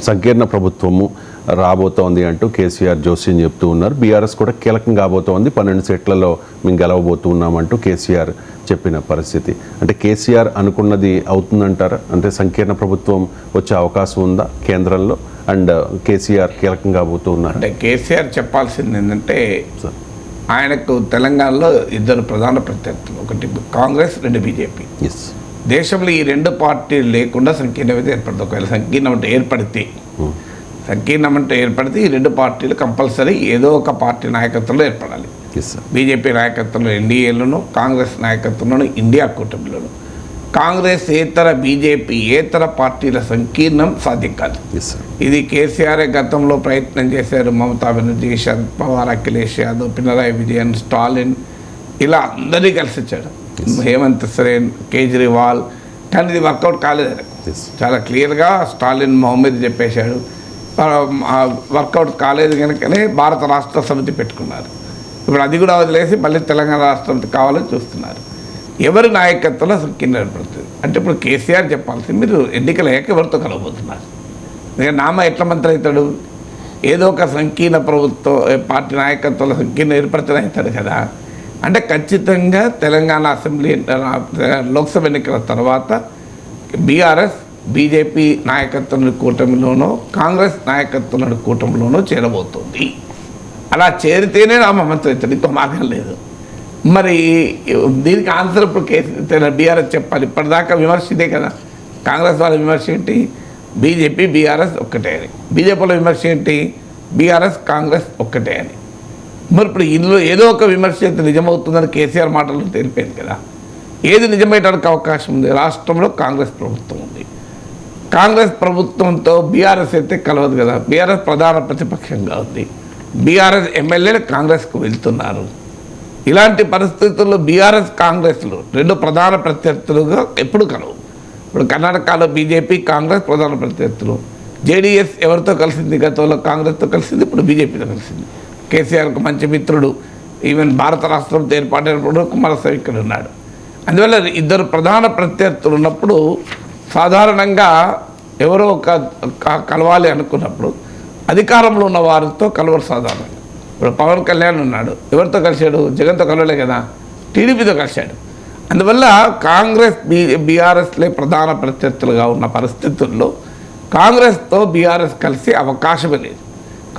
సంకీర్ణ ప్రభుత్వము రాబోతోంది అంటూ కేసీఆర్ జోస్యం చెప్తూ ఉన్నారు. బీఆర్ఎస్ కూడా కీలకం కాబోతోంది, 12 సీట్లలో మేము గెలవబోతున్నామంటూ కేసీఆర్ చెప్పిన పరిస్థితి. అంటే కేసీఆర్ అనుకున్నది అవుతుందంటారా? అంటే సంకీర్ణ ప్రభుత్వం వచ్చే అవకాశం ఉందా కేంద్రంలో? అండ్ కేసీఆర్ కీలకం కాబోతూ ఉన్నారు. అంటే కేసీఆర్ చెప్పాల్సింది ఏంటంటే, ఆయనకు తెలంగాణలో 2 ప్రధాన ప్రత్యర్థులు, ఒకటి కాంగ్రెస్, 2 బీజేపీ. దేశంలో ఈ 2 పార్టీలు లేకుండా సంకీర్ణం అయితే ఏర్పడుతుంది. ఒకవేళ సంకీర్ణం అంటే ఏర్పడితే ఈ 2 పార్టీలు కంపల్సరీ ఏదో ఒక పార్టీ నాయకత్వంలో ఏర్పడాలి. బీజేపీ నాయకత్వంలో ఎన్డీఏలోను, కాంగ్రెస్ నాయకత్వంలోను ఇండియా కూటమిలోను. కాంగ్రెస్ ఏతర బీజేపీ ఏతర పార్టీల సంకీర్ణం సాధ్యం కాదు. ఇది కేసీఆర్ గతంలో ప్రయత్నం చేశారు. మమతా బెనర్జీ, శరద్ పవార్, అఖిలేష్ యాదవ్, పినరాయి విజయన్, స్టాలిన్, ఇలా అందరినీ కలిసి వచ్చాడు. హేమంత్ సోరెన్, కేజ్రీవాల్, కానీ ఇది వర్కౌట్ కాలేదు. చాలా క్లియర్గా స్టాలిన్ మొహమ్మద్ చెప్పేశాడు. వర్కౌట్ కాలేదు కనుకనే భారత రాష్ట్ర సమితి పెట్టుకున్నారు. ఇప్పుడు అది కూడా వదిలేసి మళ్ళీ తెలంగాణ రాష్ట్ర సమితి కావాలని చూస్తున్నారు. ఎవరి నాయకత్వంలో సంకీర్ణ ఏర్పడుతుంది అంటే ఇప్పుడు కేసీఆర్ చెప్పాల్సింది, మీరు ఎన్నికలు అయ్యాక ఎవరితో కలవబోతున్నారు? నామ ఎట్లా మంత్రి అవుతాడు? ఏదో ఒక సంకీర్ణ ప్రభుత్వం పార్టీ నాయకత్వంలో సంకీర్ణ ఏర్పరచడం అవుతాడు కదా. అంటే ఖచ్చితంగా తెలంగాణ అసెంబ్లీ లోక్సభ ఎన్నికల తర్వాత బీఆర్ఎస్ బీజేపీ నాయకత్వంలో కూటమిలోనో, కాంగ్రెస్ నాయకత్వంలో కూటమిలోనో చేరబోతుంది. అలా చేరితేనే నామ మంత్రి అవుతాడు, ఇంకో మార్గం లేదు. మరి దీనికి ఆన్సర్ ఇప్పుడు బీఆర్ఎస్ చెప్పాలి. ఇప్పటిదాకా విమర్శ ఇదే కదా. కాంగ్రెస్ వాళ్ళ విమర్శ ఏంటి? బీజేపీ బీఆర్ఎస్ ఒక్కటే అని. బీజేపీలో విమర్శ ఏంటి? బీఆర్ఎస్ కాంగ్రెస్ ఒక్కటే అని. మరి ఇప్పుడు ఇందులో ఏదో ఒక విమర్శ అయితే నిజమవుతుందని కేసీఆర్ మాటల్లో తెలిపింది కదా. ఏది నిజమయ్యడానికి అవకాశం ఉంది? రాష్ట్రంలో కాంగ్రెస్ ప్రభుత్వం ఉంది. కాంగ్రెస్ ప్రభుత్వంతో బీఆర్ఎస్ అయితే కలవదు కదా. బీఆర్ఎస్ ప్రధాన ప్రతిపక్షంగా ఉంది. బీఆర్ఎస్ ఎమ్మెల్యేలు కాంగ్రెస్కు వెళ్తున్నారు. ఇలాంటి పరిస్థితుల్లో బీఆర్ఎస్ కాంగ్రెస్లు 2 ప్రధాన ప్రత్యర్థులుగా ఎప్పుడు కలవు. ఇప్పుడు కర్ణాటకలో బీజేపీ కాంగ్రెస్ ప్రధాన ప్రత్యర్థులు. జేడీఎస్ ఎవరితో కలిసింది? గతంలో కాంగ్రెస్తో కలిసింది, ఇప్పుడు బీజేపీతో కలిసింది. కేసీఆర్కు మంచి మిత్రుడు, ఈవెన్ భారత రాష్ట్రంతో ఏర్పాటైనప్పుడు కుమారస్వామి ఇక్కడ ఉన్నాడు. అందువల్ల 2 ప్రధాన ప్రత్యర్థులు ఉన్నప్పుడు సాధారణంగా ఎవరో ఒక కలవాలి అనుకున్నప్పుడు అధికారంలో ఉన్న వారితో కలవరు సాధారణంగా. ఇప్పుడు పవన్ కళ్యాణ్ ఉన్నాడు, ఎవరితో కలిశాడు? జగన్తో కలవలే కదా, టీడీపీతో కలిశాడు. అందువల్ల కాంగ్రెస్ బీఆర్ఎస్లే ప్రధాన ప్రత్యర్థులుగా ఉన్న పరిస్థితుల్లో కాంగ్రెస్తో బీఆర్ఎస్ కలిసి అవకాశమే లేదు.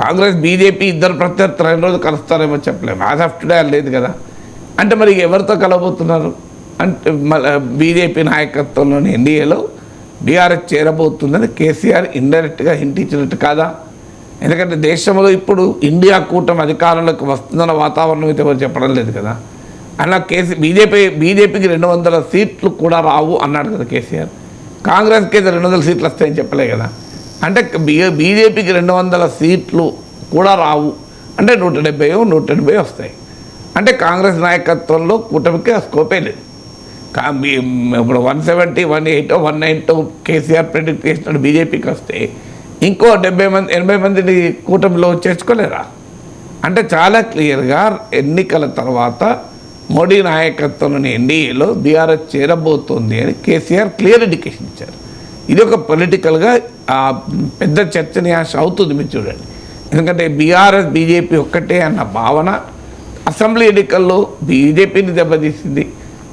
కాంగ్రెస్ బీజేపీ 2 ప్రత్యర్థులు 2 రోజులు కలుస్తారేమో చెప్పలేము. యాజ్ ఆఫ్ టుడే లేదు కదా. అంటే మరి ఎవరితో కలవబోతున్నారు అంటే బీజేపీ నాయకత్వంలోని ఎన్డీఏలో బీఆర్ఎస్ చేరబోతుందని కేసీఆర్ ఇండైరెక్ట్గా హింట్ ఇచ్చినట్టు కాదా? ఎందుకంటే దేశంలో ఇప్పుడు ఇండియా కూటమి అధికారంలోకి వస్తుందన్న వాతావరణం అయితే ఎవరు చెప్పడం లేదు కదా. అలా బీజేపీకి 200 సీట్లు కూడా రావు అన్నాడు కదా కేసీఆర్. కాంగ్రెస్కి అయితే 200 సీట్లు వస్తాయని చెప్పలే కదా. అంటే బీజేపీకి 200 సీట్లు కూడా రావు అంటే 170 వస్తాయి. అంటే కాంగ్రెస్ నాయకత్వంలో కూటమికి ఆ స్కోపే లేదు. ఇప్పుడు 170, 180, 190 కేసీఆర్ ప్రెడిక్ట్ చేసినట్టు బీజేపీకి వస్తే ఇంకో 80 మందిని కూటమిలో చేర్చుకోలేరా? అంటే చాలా క్లియర్గా ఎన్నికల తర్వాత మోడీ నాయకత్వంలోని ఎన్డీఏలో బీఆర్ఎస్ చేరబోతోంది అని కేసీఆర్ క్లియర్ ఇండికేషన్ ఇచ్చారు. ఇది ఒక పొలిటికల్గా పెద్ద చర్చనీయాంశ అవుతుంది. మీరు చూడండి, ఎందుకంటే బీఆర్ఎస్ బీజేపీ ఒక్కటే అన్న భావన అసెంబ్లీ ఎన్నికల్లో బీజేపీని దెబ్బతీసింది.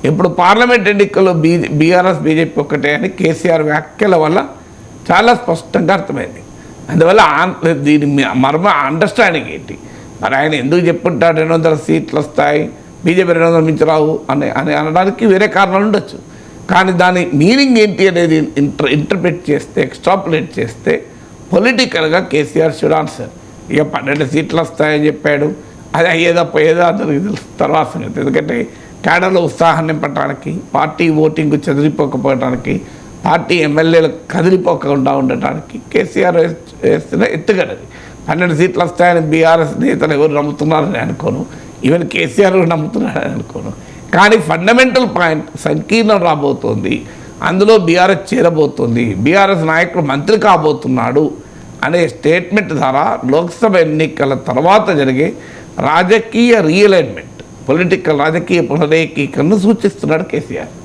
ఇప్పుడు పార్లమెంట్ ఎన్నికల్లో బీఆర్ఎస్ బీజేపీ ఒక్కటే అని కేసీఆర్ వ్యాఖ్యల వల్ల చాలా స్పష్టంగా అర్థమైంది. అందువల్ల దీని మర్మ అండర్స్టాండింగ్ ఏంటి? మరి ఆయన ఎందుకు చెప్పుంటాడు 200 సీట్లు వస్తాయి, బీజేపీ 200 మించి రావు అని అనడానికి వేరే కారణాలు ఉండొచ్చు. కానీ దాని మీనింగ్ ఏంటి అనేది ఇంటర్ప్రిట్ చేస్తే, ఎక్స్ట్రాపులేట్ చేస్తే పొలిటికల్గా కేసీఆర్ షుడ్ ఆన్సర్. ఇక 12 సీట్లు వస్తాయని చెప్పాడు, అది అయ్యేదా పోయేదా అందరికి తెలుసు తర్వాత సంగతి. ఎందుకంటే కేడర్లో ఉత్సాహం నింపడానికి, పార్టీ ఓటింగ్ చెదిరిపోకపోవడానికి, పార్టీ ఎమ్మెల్యేలు కదిలిపోకుండా ఉండటానికి కేసీఆర్ వేస్తున్న ఎత్తుగడది. 12 సీట్లు వస్తాయని బీఆర్ఎస్ నేతలు ఎవరు నమ్ముతున్నారని అనుకోను, ఈవెన్ కేసీఆర్ నమ్ముతున్నాడని అనుకోను. కానీ ఫండమెంటల్ పాయింట్ సంకీర్ణం రాబోతోంది, అందులో బీఆర్ఎస్ చేరబోతోంది, బీఆర్ఎస్ నాయకుడు మంత్రి కాబోతున్నాడు అనే స్టేట్మెంట్ ద్వారా లోక్సభ ఎన్నికల తర్వాత జరిగే రాజకీయ రీఅలైన్మెంట్, పొలిటికల్ రాజకీయ పునరేకీకరణను సూచిస్తున్నాడు కేసీఆర్.